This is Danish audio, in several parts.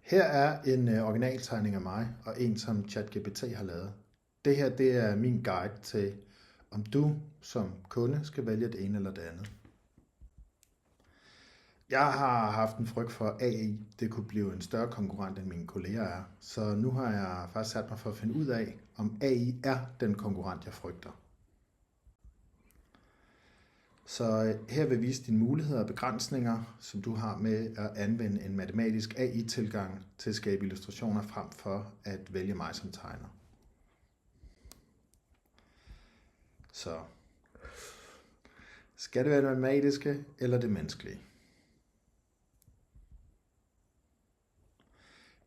Her er en originaltegning af mig, og en som ChatGPT har lavet. Det her det er min guide til, om du som kunde skal vælge det ene eller det andet. Jeg har haft en frygt for, at AI det kunne blive en større konkurrent, end mine kolleger er. Så nu har jeg faktisk sat mig for at finde ud af, om AI er den konkurrent, jeg frygter. Så her vil vise dine muligheder og begrænsninger, som du har med at anvende en matematisk AI-tilgang til at skabe illustrationer frem for at vælge mig som tegner. Så skal det være det matematiske eller det menneskelige?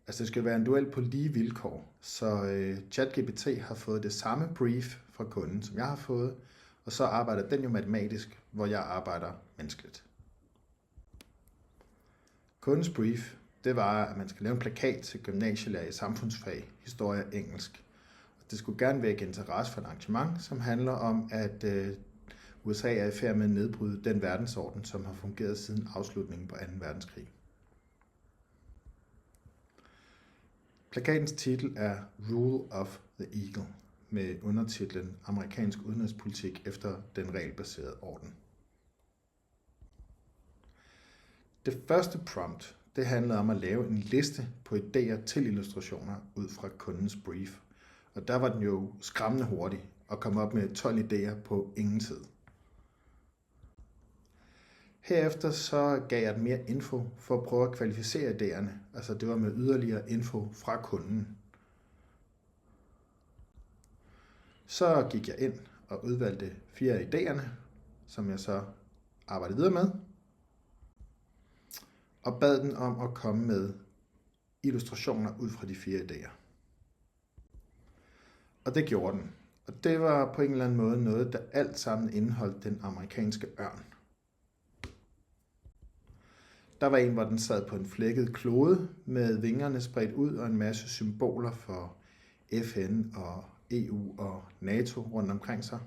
Altså det skal være en duel på lige vilkår, så ChatGPT har fået det samme brief fra kunden, som jeg har fået, og så arbejder den jo matematisk, hvor jeg arbejder menneskeligt. Kundens brief, det var, at man skal lave en plakat til gymnasielærer i samfundsfag, historie og engelsk. Det skulle gerne vække interesse for et arrangement, som handler om, at USA er i færd med at nedbryde den verdensorden, som har fungeret siden afslutningen på 2. verdenskrig. Plakatens titel er Rule of the Eagle, med undertitlen Amerikansk udenrigspolitik efter den regelbaserede orden. Det første prompt, det handlede om at lave en liste på idéer til illustrationer ud fra kundens brief. Og der var den jo skræmmende hurtig og kom op med 12 idéer på ingen tid. Herefter så gav jeg den mere info for at prøve at kvalificere idéerne. Altså det var med yderligere info fra kunden. Så gik jeg ind og udvalgte 4 af idéerne, som jeg så arbejdede videre med. Og bad den om at komme med illustrationer ud fra de 4 idéer. Og det gjorde den. Og det var på en eller anden måde noget, der alt sammen indeholdt den amerikanske ørn. Der var en, hvor den sad på en flækket klode med vingerne spredt ud og en masse symboler for FN og EU og NATO rundt omkring sig.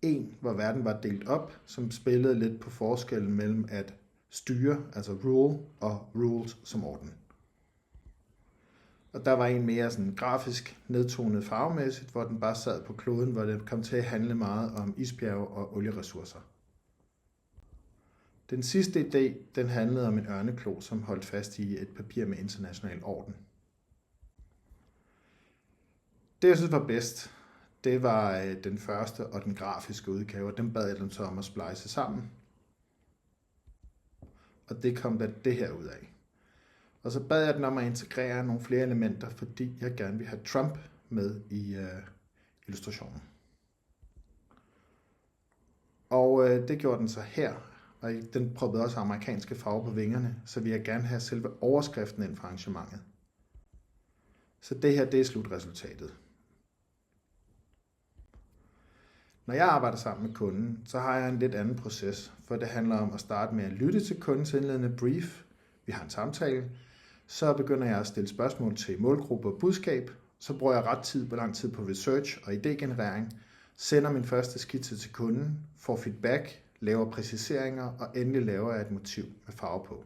En, hvor verden var delt op, som spillede lidt på forskellen mellem at styre, altså rule, og rules som orden. Og der var en mere sådan grafisk nedtonet farvemæssigt, hvor den bare sad på kloden, hvor det kom til at handle meget om isbjerge og olieressourcer. Den sidste idé, den handlede om en ørneklo, som holdt fast i et papir med international orden. Det, jeg synes var bedst, det var den første og den grafiske udgave, og den bad jeg dem så om at splice sammen. Og det kom der det her ud af. Og så bad jeg den om at integrere nogle flere elementer, fordi jeg gerne vil have Trump med i illustrationen. Og det gjorde den så her, og den proppede også amerikanske farver på vingerne, så vil jeg gerne have selve overskriften ind fra arrangementet. Så det her, det er slutresultatet. Når jeg arbejder sammen med kunden, så har jeg en lidt anden proces, for det handler om at starte med at lytte til kundens indledende brief. Vi har en samtale. Så begynder jeg at stille spørgsmål til målgruppe og budskab. Så bruger jeg lang tid på research og idégenerering. Sender min første skitse til kunden, får feedback, laver præciseringer og endelig laver jeg et motiv med farve på.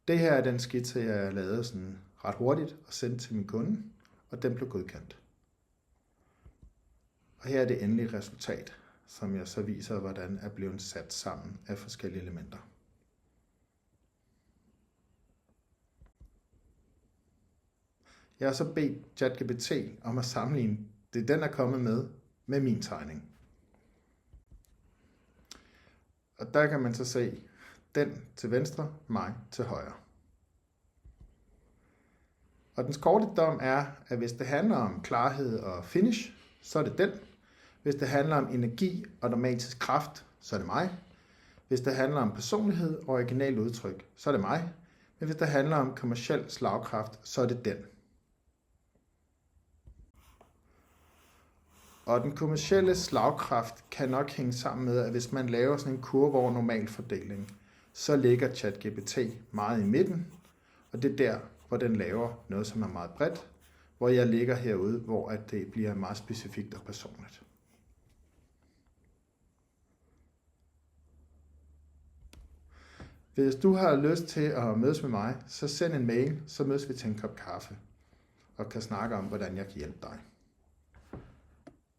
Det her er den skitse, jeg lavede sådan ret hurtigt og sendte til min kunde, og den blev godkendt. Og her er det endelige resultat, som jeg så viser, hvordan er blevet sat sammen af forskellige elementer. Jeg har så bedt ChatGPT om at sammenligne det, den er kommet med min tegning. Og der kan man så se den til venstre, mig til højre. Og dens korte dom er, at hvis det handler om klarhed og finish, så er det den. Hvis det handler om energi og dramatisk kraft, så er det mig. Hvis det handler om personlighed og originalt udtryk, så er det mig. Men hvis det handler om kommerciel slagkraft, så er det den. Og den kommercielle slagkraft kan nok hænge sammen med, at hvis man laver sådan en kurve over normalfordeling, så ligger ChatGPT meget i midten, og det er der, hvor den laver noget, som er meget bredt, hvor jeg ligger herude, hvor at det bliver meget specifikt og personligt. Hvis du har lyst til at mødes med mig, så send en mail, så mødes vi til en kop kaffe og kan snakke om, hvordan jeg kan hjælpe dig.